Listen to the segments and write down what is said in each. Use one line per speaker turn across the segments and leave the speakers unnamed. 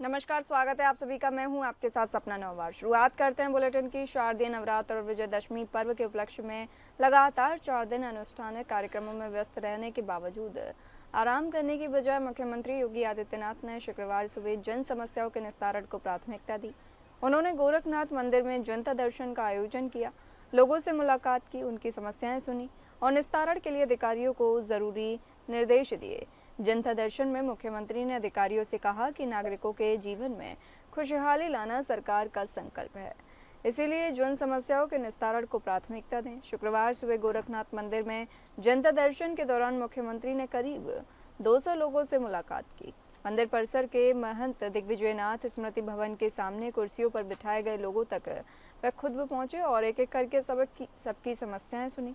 नमस्कार, स्वागत है आप सभी का। मैं हूं आपके साथ सपना नौवार। शुरुआत करते हैं बुलेटिन की। शारदीय नवरात्र और विजयदशमी पर्व के उपलक्ष्य में लगातार 4 दिन अनुष्ठानिक कार्यक्रमों में व्यस्त रहने के बावजूद आराम करने की बजाय मुख्यमंत्री योगी आदित्यनाथ ने शुक्रवार सुबह जन समस्याओं के निस्तारण को प्राथमिकता दी। उन्होंने गोरखनाथ मंदिर में जनता दर्शन का आयोजन किया, लोगों से मुलाकात की, उनकी समस्याएं सुनी और निस्तारण के लिए अधिकारियों को जरूरी निर्देश दिए। जनता दर्शन में मुख्यमंत्री ने अधिकारियों से कहा कि नागरिकों के जीवन में खुशहाली लाना सरकार का संकल्प है, इसीलिए जन समस्याओं के निस्तारण को प्राथमिकता दें। शुक्रवार सुबह गोरखनाथ मंदिर में जनता दर्शन के दौरान मुख्यमंत्री ने करीब 200 लोगों से मुलाकात की। मंदिर परिसर के महंत दिग्विजयनाथ स्मृति भवन के सामने कुर्सियों पर बिठाए गए लोगों तक वह खुद भी पहुंचे और एक एक करके सबकी समस्याएं सुनी।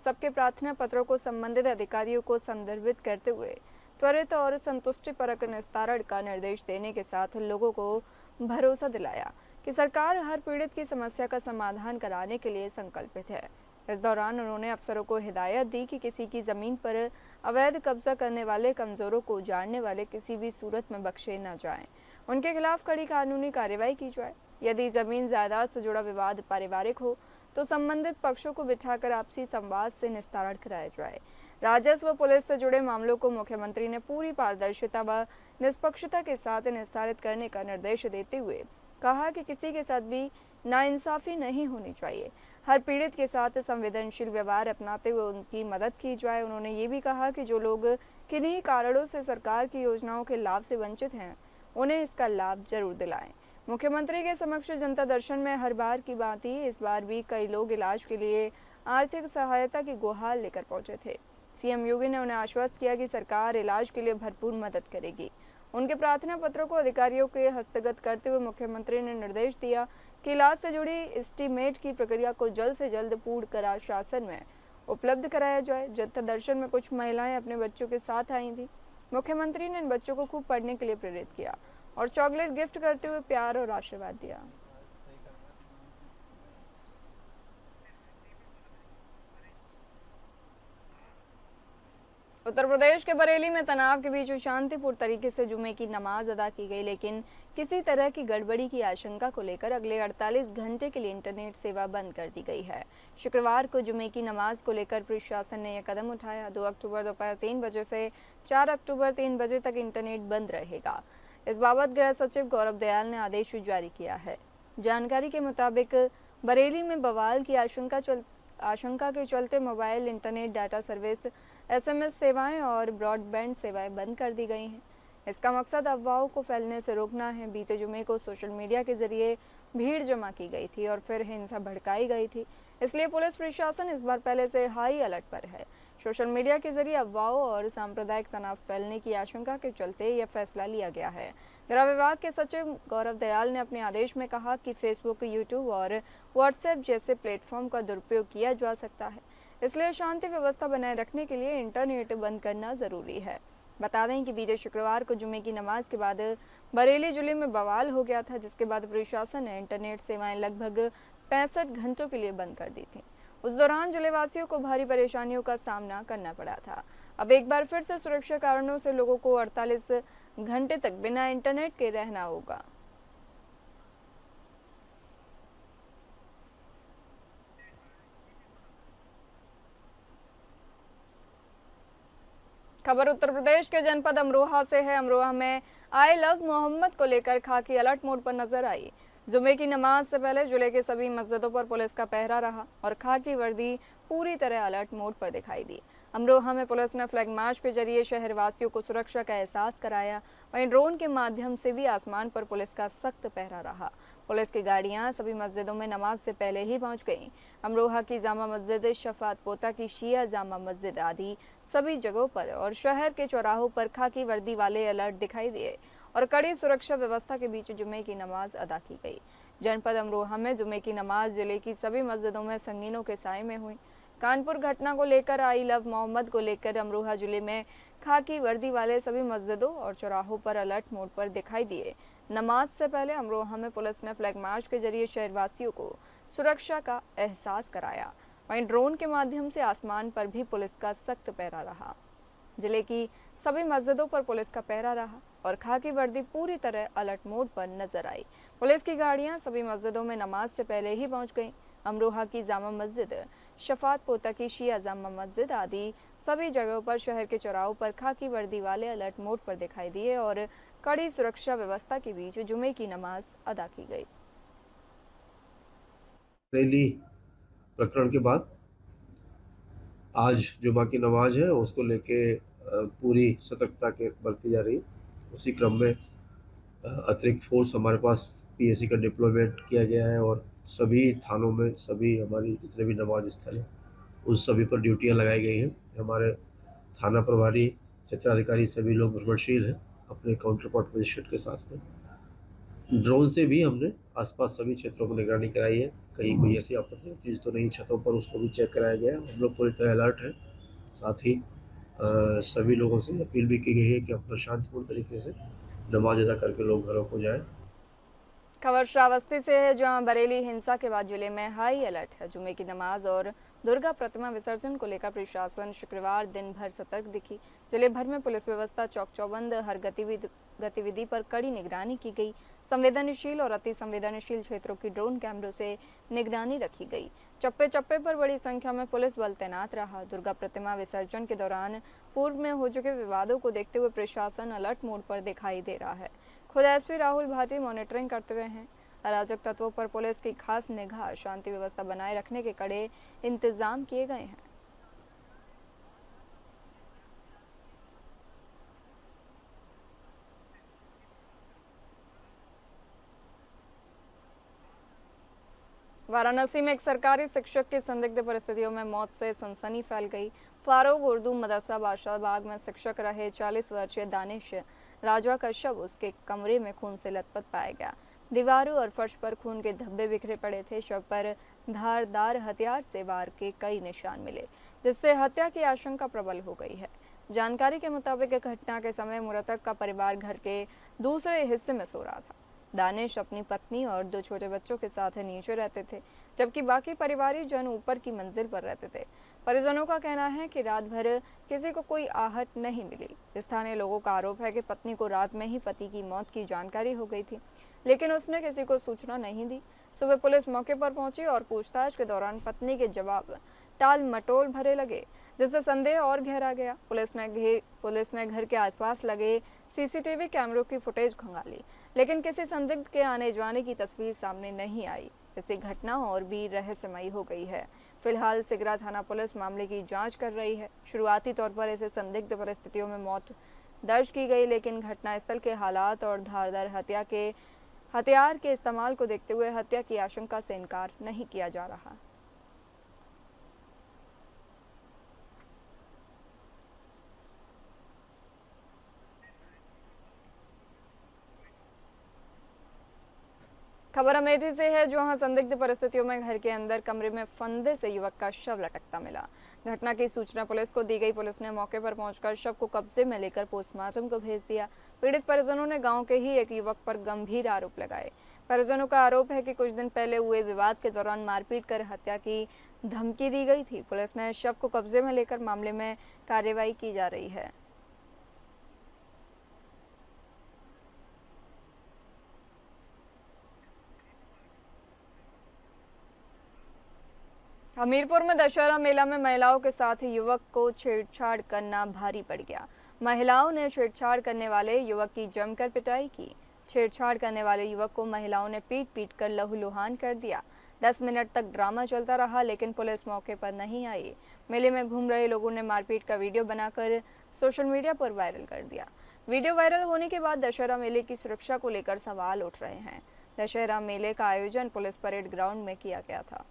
सबके प्रार्थना पत्रों को संबंधित अधिकारियों को संदर्भित करते हुए त्वरित और संतुष्टिपरक निस्तारण का निर्देश देने के साथ लोगों को भरोसा दिलाया कि सरकार हर पीड़ित की समस्या का समाधान कराने के लिए संकल्पित है। इस दौरान उन्होंने अफसरों को हिदायत दी कि किसी की जमीन पर अवैध कब्जा करने वाले कमजोरों को उजाड़ने वाले किसी भी सूरत में बख्शे न जाएं। उनके खिलाफ कड़ी कानूनी कार्रवाई की जाए। यदि जमीन जायदाद से जुड़ा विवाद पारिवारिक हो तो संबंधित पक्षों को बिठाकर आपसी संवाद से निस्तारण कराया जाए। राजस्व पुलिस से जुड़े मामलों को मुख्यमंत्री ने पूरी पारदर्शिता व निष्पक्षता के साथ निस्तारित करने का निर्देश देते हुए कहा कि किसी के साथ भी नाइंसाफी नहीं होनी चाहिए। हर पीड़ित के साथ संवेदनशील व्यवहार अपनाते हुए उनकी मदद की जाए। उन्होंने ये भी कहा कि जो लोग किन्हीं कारणों से सरकार की योजनाओं के लाभ से वंचित हैं, उन्हें इसका लाभ जरूर दिलाएं। मुख्यमंत्री के समक्ष जनता दर्शन में हर बार की भांति इस बार भी कई लोग इलाज के लिए आर्थिक सहायता की गुहार लेकर पहुंचे थे। सीएम योगी ने उन्हें आश्वस्त किया कि सरकार इलाज के लिए भरपूर मदद करेगी। उनके प्रार्थना पत्रों को अधिकारियों के हस्तगत करते हुए मुख्यमंत्री ने निर्देश दिया कि इलाज से जुड़ी एस्टीमेट की प्रक्रिया को जल्द से जल्द पूर्ण करा शासन में उपलब्ध कराया जाए। जनता दर्शन में कुछ महिलाएं अपने बच्चों के साथ आई थी। मुख्यमंत्री ने इन बच्चों को खूब पढ़ने के लिए प्रेरित किया और चॉकलेट गिफ्ट करते हुए प्यार और आशीर्वाद दिया। उत्तर प्रदेश के बरेली में तनाव के बीच शांतिपूर्ण तरीके से जुमे की नमाज अदा की गई, लेकिन किसी तरह की गड़बड़ी की आशंका को लेकर अगले 48 घंटे के लिए इंटरनेट सेवा बंद कर दी गई है। शुक्रवार को जुमे की नमाज को लेकर प्रशासन ने यह कदम उठाया। 2 अक्टूबर दोपहर 3 बजे से 4 अक्टूबर 3 बजे तक इंटरनेट बंद रहेगा। इस बाबत गृह सचिव गौरव दयाल ने आदेश जारी किया है। जानकारी के मुताबिक बरेली में बवाल की आशंका के चलते mobile internet data service, SMS सेवाएं और ब्रॉडबैंड सेवाएं बंद कर दी गई हैं। इसका मकसद अफवाहों को फैलने से रोकना है। बीते जुमे को सोशल मीडिया के जरिए भीड़ जमा की गई थी और फिर हिंसा भड़काई गई थी, इसलिए पुलिस प्रशासन इस बार पहले से हाई अलर्ट पर है। सोशल मीडिया के जरिए अफवाहों और सांप्रदायिक तनाव फैलने की आशंका के चलते यह फैसला लिया गया है। गृह विभाग के सचिव गौरव दयाल ने अपने आदेश में कहा कि फेसबुक, यूट्यूब और व्हाट्सएप जैसे प्लेटफॉर्म का दुरुपयोग किया जा सकता है, इसलिए शांति व्यवस्था बनाए रखने के लिए इंटरनेट बंद करना जरूरी है। बता दें कि बीते शुक्रवार को जुमे की नमाज के बाद बरेली जिले में बवाल हो गया था, जिसके बाद प्रशासन ने इंटरनेट सेवाएं लगभग 65 घंटों के लिए बंद कर दी थी। उस दौरान जिलेवासियों को भारी परेशानियों का सामना करना पड़ा था। अब एक बार फिर से सुरक्षा कारणों से लोगों को 48 घंटे तक बिना इंटरनेट के रहना होगा। खबर उत्तर प्रदेश के जनपद अमरोहा से है। अमरोहा में आई लव मोहम्मद को लेकर खाकी अलर्ट मोड पर नजर आई। जुमे की नमाज से पहले जिले के सभी मस्जिदों पर पुलिस का पहरा रहा और खाकी वर्दी पूरी तरह अलर्ट मोड पर दिखाई दी। अमरोहा में पुलिस ने फ्लैग मार्च के जरिए शहरवासियों को सुरक्षा का एहसास कराया। वहीं ड्रोन के माध्यम से भी आसमान पर पुलिस का सख्त पहरा रहा। पुलिस की गाड़ियां सभी मस्जिदों में नमाज से पहले ही पहुंच गईं। अमरोहा की जामा मस्जिद, शफात पोता की शिया जामा मस्जिद आदि सभी जगहों पर और शहर के चौराहों पर खाकी वर्दी वाले अलर्ट दिखाई दिए और कड़ी सुरक्षा व्यवस्था के बीच जुमे की नमाज अदा की गई। जनपद अमरोहा में जुमे की नमाज जिले की सभी मस्जिदों में संगीनों के साए में हुई। कानपुर घटना को लेकर आई लव मोहम्मद को लेकर अमरोहा जिले में खाकी वर्दी वाले सभी मस्जिदों और चौराहों पर अलर्ट मोड पर दिखाई दिए। नमाज से पहले अमरोहा में पुलिस ने फ्लैग मार्च के जरिए शहरवासियों को सुरक्षा का एहसास कराया। वहीं ड्रोन के माध्यम से आसमान पर भी पुलिस का सख्त पहरा रहा। जिले की सभी मस्जिदों पर पुलिस का पहरा रहा और खाकी वर्दी पूरी तरह अलर्ट मोड पर नजर आई। पुलिस की गाड़ियां सभी मस्जिदों में नमाज से पहले ही पहुंच गईं। अमरोहा की जामा मस्जिद, शफात पोता की शिया जामा मस्जिद आदि सभी जगहों पर शहर के चौराहों पर खाकी वर्दी वाले अलर्ट मोड पर दिखाई दिए और कड़ी सुरक्षा व्यवस्था के बीच जुमे की नमाज अदा की गई।
रैली प्रकरण के बाद आज जुमा की नमाज है, उसको लेके पूरी सतर्कता के बरती जा रही है। उसी क्रम में अतिरिक्त फोर्स हमारे पास पीएसी का डिप्लॉयमेंट किया गया है और सभी थानों में सभी हमारी जितने भी नमाज स्थल हैं उस सभी पर ड्यूटियां लगाई गई हैं। हमारे थाना प्रभारी, क्षेत्राधिकारी सभी लोग भ्रमणशील हैं अपने काउंटर पार्ट मजिस्ट्रेट के साथ में। ड्रोन से भी हमने आसपास सभी क्षेत्रों में निगरानी कराई है, कहीं कोई ऐसी आपत्तिजनक चीज़ तो नहीं छतों पर, उसको भी चेक कराया गया है। हम लोग पूरी तरह अलर्ट हैं। साथ ही सभी लोगों से अपील भी की गई है कि अपना शांतिपूर्ण तरीके से नमाज अदा करके लोग घरों को जाएं।
खबर श्रावस्ती से है, जहां बरेली हिंसा के बाद जिले में हाई अलर्ट है। जुमे की नमाज और दुर्गा प्रतिमा विसर्जन को लेकर प्रशासन शुक्रवार दिन भर सतर्क दिखी। जिले भर में पुलिस व्यवस्था चौक चौबंद, हर गतिविधि पर कड़ी निगरानी की गई। संवेदनशील और अति संवेदनशील क्षेत्रों की ड्रोन कैमरों से निगरानी रखी गई। चप्पे चप्पे पर बड़ी संख्या में पुलिस बल तैनात रहा। दुर्गा प्रतिमा विसर्जन के दौरान पूर्व में हो चुके विवादों को देखते हुए प्रशासन अलर्ट मोड पर दिखाई दे रहा है। खुद एसपी राहुल भाटी मॉनिटरिंग करते हुए हैं। अराजक तत्वों पर पुलिस की खास निगाह, शांति व्यवस्था बनाए रखने के कड़े इंतजाम किए गए हैं। वाराणसी में एक सरकारी शिक्षक की संदिग्ध परिस्थितियों में मौत से सनसनी फैल गई। फारूक उर्दू मदरसा बादशाहबाग में शिक्षक रहे 40 वर्षीय दानिश राजा का शव उसके कमरे में खून से लथपथ पाया गया। दीवारों और फर्श पर खून के धब्बे बिखरे पड़े थे। शव पर धारदार हथियार से वार के कई निशान मिले, जिससे हत्या की आशंका प्रबल हो गई है। जानकारी के मुताबिक घटना के समय मृतक का परिवार घर के दूसरे हिस्से में सो रहा था। दानिश अपनी पत्नी और 2 छोटे बच्चों के साथ नीचे रहते थे, जबकि बाकी परिवारी जन ऊपर की मंजिल पर रहते थे। परिजनों का कहना है कि रात भर किसी को कोई आहट नहीं मिली। स्थानीय लोगों का आरोप है कि पत्नी को रात में ही पति की मौत की जानकारी हो गई थी, लेकिन उसने किसी को सूचना नहीं दी। सुबह पुलिस मौके पर पहुंची और पूछताछ के दौरान पत्नी के जवाब टाल मटोल भरे लगे, जिससे संदेह और गहरा गया। पुलिस ने घर के आसपास लगे सीसीटीवी कैमरों की फुटेज खंगाली, लेकिन किसी संदिग्ध के आने जाने की तस्वीर सामने नहीं आई। इससे घटना और भी रहस्यमयी हो गई है। फिलहाल सिगरा थाना पुलिस मामले की जांच कर रही है। शुरुआती तौर पर इसे संदिग्ध परिस्थितियों में मौत दर्ज की गई, लेकिन घटनास्थल के हालात और धारदार हथियार के इस्तेमाल को देखते हुए हत्या की आशंका से इनकार नहीं किया जा रहा। खबर अमेठी से है, जहां संदिग्ध परिस्थितियों में घर के अंदर कमरे में फंदे से युवक का शव लटकता मिला। घटना की सूचना पुलिस को दी गई। पुलिस ने मौके पर पहुंचकर शव को कब्जे में लेकर पोस्टमार्टम को भेज दिया। पीड़ित परिजनों ने गांव के ही एक युवक पर गंभीर आरोप लगाए। परिजनों का आरोप है कि कुछ दिन पहले हुए विवाद के दौरान मारपीट कर हत्या की धमकी दी गई थी। पुलिस ने शव को कब्जे में लेकर मामले में कार्रवाई की जा रही है। हमीरपुर में दशहरा मेला में महिलाओं के साथ युवक को छेड़छाड़ करना भारी पड़ गया। महिलाओं ने छेड़छाड़ करने वाले युवक की जमकर पिटाई की। छेड़छाड़ करने वाले युवक को महिलाओं ने पीट पीट कर लहूलुहान कर दिया। 10 मिनट तक ड्रामा चलता रहा, लेकिन पुलिस मौके पर नहीं आई। मेले में घूम रहे लोगों ने मारपीट का वीडियो बनाकर सोशल मीडिया पर वायरल कर दिया। वीडियो वायरल होने के बाद दशहरा मेले की सुरक्षा को लेकर सवाल उठ रहे हैं। दशहरा मेले का आयोजन पुलिस परेड ग्राउंड में किया गया था।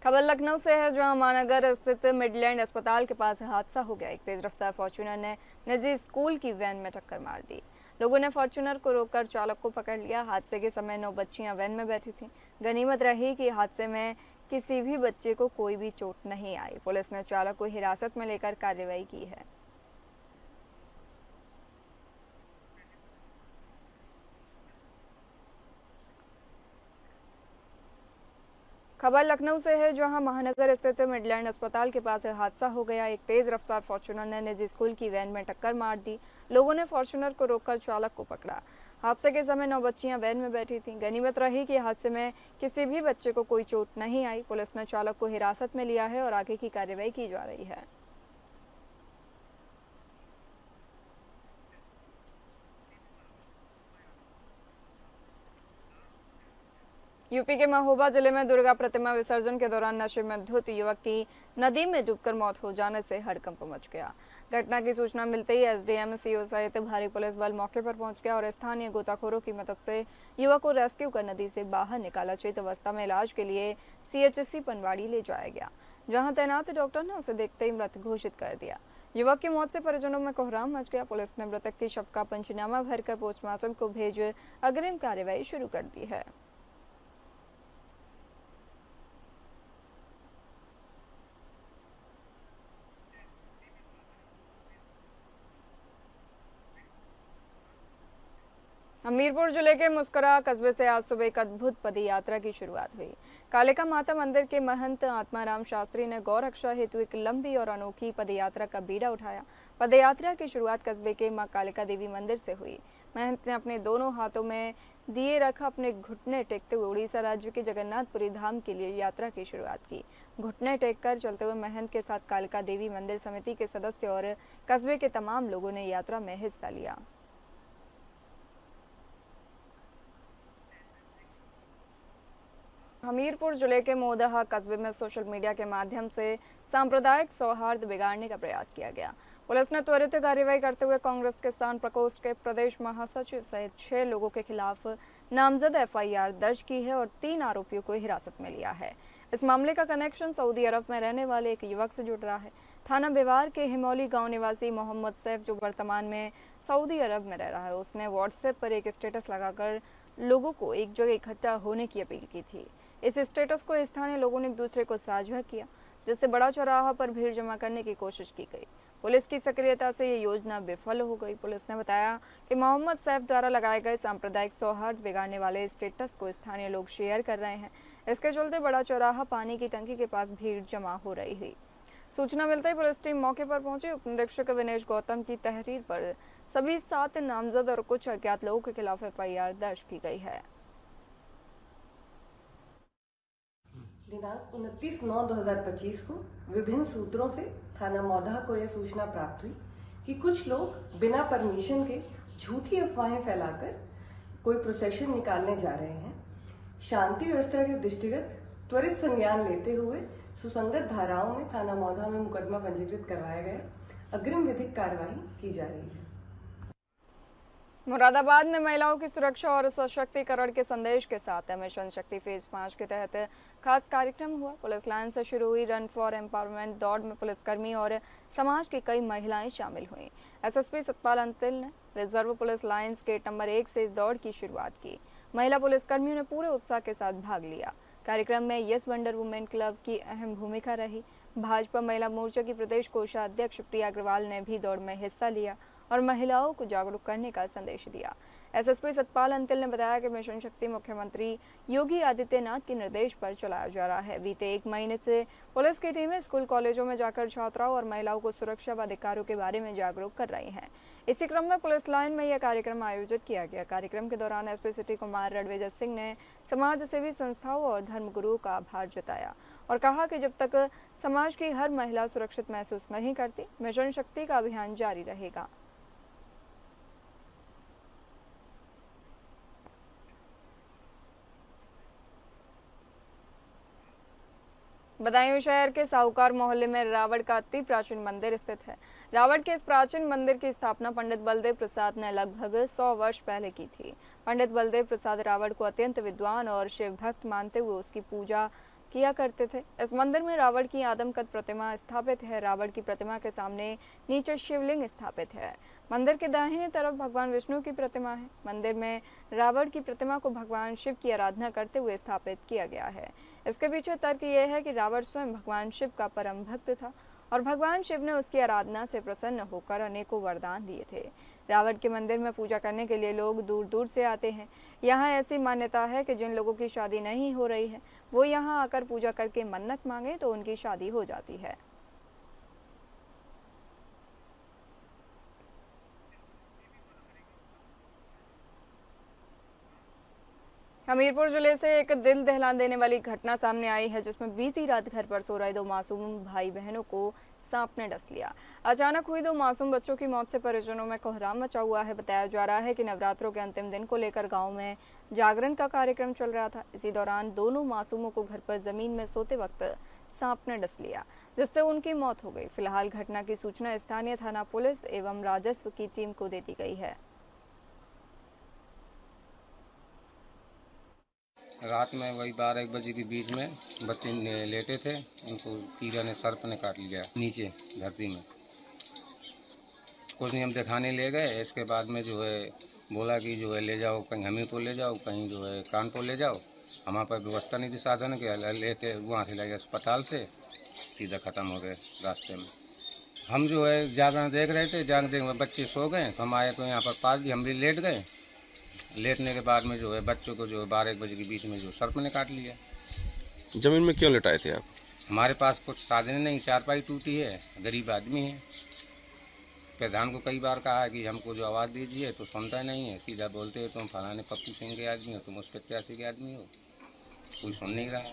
खबर लखनऊ से है, जहां महानगर स्थित मिडलैंड अस्पताल के पास हादसा हो गया। एक तेज रफ्तार फॉर्च्यूनर ने निजी स्कूल की वैन में टक्कर मार दी। लोगों ने फॉर्च्यूनर को रोककर चालक को पकड़ लिया। हादसे के समय 9 बच्चियां वैन में बैठी थीं। गनीमत रही कि हादसे में किसी भी बच्चे को कोई भी चोट नहीं आई। पुलिस ने चालक को हिरासत में लेकर कार्रवाई की है। खबर लखनऊ से है, जहां महानगर स्थित मिडलैंड अस्पताल के पास हादसा हो गया। एक तेज रफ्तार फॉर्च्यूनर ने निजी स्कूल की वैन में टक्कर मार दी। लोगों ने फॉर्च्यूनर को रोककर चालक को पकड़ा। हादसे के समय 9 बच्चियां वैन में बैठी थीं। गनीमत रही कि हादसे में किसी भी बच्चे को कोई चोट नहीं आई। पुलिस ने चालक को हिरासत में लिया है और आगे की कार्रवाई की जा रही है। यूपी के महोबा जिले में दुर्गा प्रतिमा विसर्जन के दौरान नशे में धुत युवक की नदी में डूबकर मौत हो जाने से हड़कंप मच गया। घटना की सूचना मिलते ही एसडीएम, सीओ सहित भारी पुलिस बल मौके पर पहुंच गया और स्थानीय गोताखोरों की मदद से युवक को रेस्क्यू कर नदी से बाहर निकाला। चेत अवस्था में इलाज के लिए सीएचसी पनवाड़ी ले जाया गया, जहां तैनात डॉक्टर ने उसे देखते ही मृत घोषित कर दिया। युवक की मौत से परिजनों में कोहराम मच गया। पुलिस ने मृतक के शव का पंचनामा भरकर पोस्टमार्टम को भेज अग्रिम कार्रवाई शुरू कर दी है। हमीरपुर जिले के मुस्करा कस्बे से आज सुबह एक अद्भुत पद यात्रा की शुरुआत हुई। कालिका माता मंदिर के महंत आत्माराम शास्त्री ने गौ रक्षा हेतु एक लंबी और अनोखी पद यात्रा का बीड़ा उठाया। पद यात्रा की शुरुआत कस्बे के मां कालिका देवी मंदिर से हुई। महंत ने अपने दोनों हाथों में दिए रख अपने घुटने टेकते हुए उड़ीसा राज्य के जगन्नाथपुरी धाम के लिए यात्रा की शुरुआत की। घुटने टेककर चलते हुए महंत के साथ कालिका देवी मंदिर समिति के सदस्य और कस्बे के तमाम लोगों ने यात्रा में हिस्सा लिया। हमीरपुर जिले के मोदहा कस्बे में सोशल मीडिया के माध्यम से सांप्रदायिक सौहार्द बिगाड़ने का प्रयास किया गया। पुलिस ने त्वरित कार्रवाई करते हुए कांग्रेस किसान प्रकोष्ठ के प्रदेश महासचिव सहित 6 लोगों के खिलाफ नामजद एफआईआर दर्ज की है और 3 आरोपियों को हिरासत में लिया है। इस मामले का कनेक्शन सऊदी अरब में रहने वाले एक युवक से जुड़ रहा है। थाना बिवार के हिमौली गांव निवासी मोहम्मद सैफ, जो वर्तमान में सऊदी अरब में रह रहा है, उसने व्हाट्सएप पर एक स्टेटस लगाकर लोगों को एक जगह इकट्ठा होने की अपील की थी। इस स्टेटस को स्थानीय लोगों ने एक दूसरे को साझा किया, जिससे बड़ा चौराहा पर भीड़ जमा करने की कोशिश की गई। पुलिस की सक्रियता से ये योजना विफल हो गई। पुलिस ने बताया कि मोहम्मद सैफ द्वारा लगाए गए सांप्रदायिक सौहार्द बिगाड़ने वाले स्टेटस को स्थानीय लोग शेयर कर रहे हैं। इसके चलते बड़ा चौराहा पानी की टंकी के पास भीड़ जमा हो रही थी। सूचना मिलते ही पुलिस टीम मौके पर पहुंची। उप निरीक्षक विनेश गौतम की तहरीर पर सभी 7 नामजद और कुछ अज्ञात लोगों के खिलाफ एफआईआर दर्ज की गई है।
दिनांक 29/9/2025 को विभिन्न सूत्रों से थाना मौदहा को यह सूचना प्राप्त हुई कि कुछ लोग बिना परमिशन के झूठी अफवाहें फैलाकर कोई प्रोसेशन निकालने जा रहे हैं। शांति व्यवस्था के दृष्टिगत त्वरित संज्ञान लेते हुए सुसंगत धाराओं में थाना मौदहा में मुकदमा पंजीकृत करवाया गया। अग्रिम विधिक कार्रवाई की जा रही है।
मुरादाबाद में महिलाओं की सुरक्षा और सशक्तिकरण के संदेश के साथ मिशन शक्ति फेज 5 के तहत खास कार्यक्रम हुआ। पुलिस लाइन से शुरू हुई रन फॉर एम्पावरमेंट दौड़ में पुलिसकर्मी और समाज की कई महिलाएं शामिल हुईं। एसएसपी सतपाल अंतिल ने reserve police lines gate number 1 से इस दौड़ की शुरुआत की। महिला पुलिसकर्मियों ने पूरे उत्साह के साथ भाग लिया। कार्यक्रम में यस वंडर वुमेन क्लब की अहम भूमिका रही। भाजपा महिला मोर्चा की प्रदेश कोषाध्यक्ष प्रिया अग्रवाल ने भी दौड़ में हिस्सा लिया और महिलाओं को जागरूक करने का संदेश दिया। एसएसपी सतपाल अंतिल ने बताया कि मिशन शक्ति मुख्यमंत्री योगी आदित्यनाथ के निर्देश पर चलाया जा रहा है। बीते 1 महीने से पुलिस की टीमें स्कूल कॉलेजों में जाकर छात्राओं और महिलाओं को सुरक्षा व अधिकारों के बारे में जागरूक कर रही हैं। इसी क्रम में पुलिस लाइन में यह कार्यक्रम आयोजित किया गया। कार्यक्रम के दौरान एसपी सिटी कुमार रणविजय सिंह ने समाज सेवी संस्थाओं और धर्मगुरुओं का आभार जताया और कहा कि जब तक समाज की हर महिला सुरक्षित महसूस नहीं करती, मिशन शक्ति का अभियान जारी रहेगा। बदायूं शहर के साहूकार मोहल्ले में रावण का अति प्राचीन मंदिर स्थित है। रावण के इस प्राचीन मंदिर की स्थापना पंडित बलदेव प्रसाद ने लगभग 100 वर्ष पहले की थी। पंडित बलदेव प्रसाद रावण को अत्यंत विद्वान और शिव भक्त मानते हुए उसकी पूजा किया करते थे। इस मंदिर में रावण की आदमकद प्रतिमा स्थापित है। रावण की प्रतिमा के सामने नीचे शिवलिंग स्थापित है। मंदिर के दाहिने तरफ भगवान विष्णु की प्रतिमा है। मंदिर में रावण की प्रतिमा को भगवान शिव की आराधना करते हुए स्थापित किया गया है। इसके पीछे तर्क यह है कि रावण स्वयं भगवान शिव का परम भक्त था और भगवान शिव ने उसकी आराधना से प्रसन्न होकर अनेकों वरदान दिए थे। रावण के मंदिर में पूजा करने के लिए लोग दूर दूर से आते हैं। यहाँ ऐसी मान्यता है कि जिन लोगों की शादी नहीं हो रही है वो यहाँ आकर पूजा करके मन्नत मांगे तो उनकी शादी हो जाती है। हमीरपुर जिले से एक दिल दहला देने वाली घटना सामने आई है, जिसमें बीती रात घर पर सो रहे 2 मासूम भाई बहनों को सांप ने डस लिया। अचानक हुई 2 मासूम बच्चों की मौत से परिजनों में कोहराम मचा हुआ है। बताया जा रहा है कि नवरात्रों के अंतिम दिन को लेकर गांव में जागरण का कार्यक्रम चल रहा था। इसी दौरान दोनों मासूमों को घर पर जमीन में सोते वक्त सांप ने डस लिया, जिससे उनकी मौत हो गई। फिलहाल घटना की सूचना स्थानीय थाना पुलिस एवं राजस्व की टीम को दे दी गई है।
रात में वही 12-1 बजे के बीच में बच्चे लेटे थे, उनको कीड़ा ने सर्प ने काट लिया नीचे धरती में। कुछ नहीं, हम दिखाने ले गए। इसके बाद में जो है बोला कि जो है ले जाओ कहीं हमीरपुर ले जाओ, कहीं जो है कानपुर ले जाओ। हमारे पास व्यवस्था नहीं थी साधन के, लेके वहाँ से लगे अस्पताल से, सीधा ख़त्म हो गए रास्ते में। हम जो है जागरण देख रहे थे, जागरण देख बच्चे सो गए तो हम आए तो यहाँ पर पास भी हम भी लेट गए। लेटने के बाद में जो है बच्चों को जो है 12-1 बजे के बीच में जो सर्प ने काट लिया।
जमीन में क्यों लेटाए थे आप?
हमारे पास कुछ साधन नहीं, चारपाई टूटी है, गरीब आदमी है। प्रधान को कई बार कहा है कि हमको जो आवाज़ दीजिए तो सुनता नहीं है, सीधा बोलते हो तुम फलाने पप्पू सिंह के आदमी हो, तुम उस प्रत्याशी के आदमी हो, कोई सुन नहीं रहा।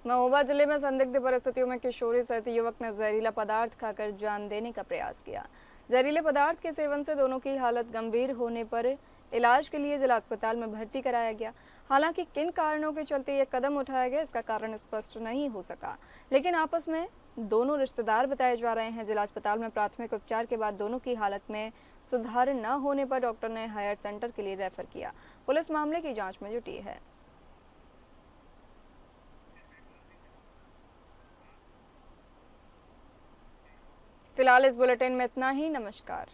महोबा जिले में संदिग्ध परिस्थितियों में किशोरी सहित युवक ने जहरीला पदार्थ खाकर जान देने का प्रयास किया। जहरीले पदार्थ के सेवन से दोनों की हालत गंभीर होने पर इलाज के लिए जिला अस्पताल में भर्ती कराया गया। हालांकि किन कारणों के चलते ये कदम उठाया गया, इसका कारण स्पष्ट नहीं हो सका, लेकिन आपस में दोनों रिश्तेदार बताए जा रहे हैं। जिला अस्पताल में प्राथमिक उपचार के बाद दोनों की हालत में सुधार न होने पर डॉक्टर ने हायर सेंटर के लिए रेफर किया। पुलिस मामले की जांच में जुटी है। फिलहाल इस बुलेटिन में इतना ही। नमस्कार।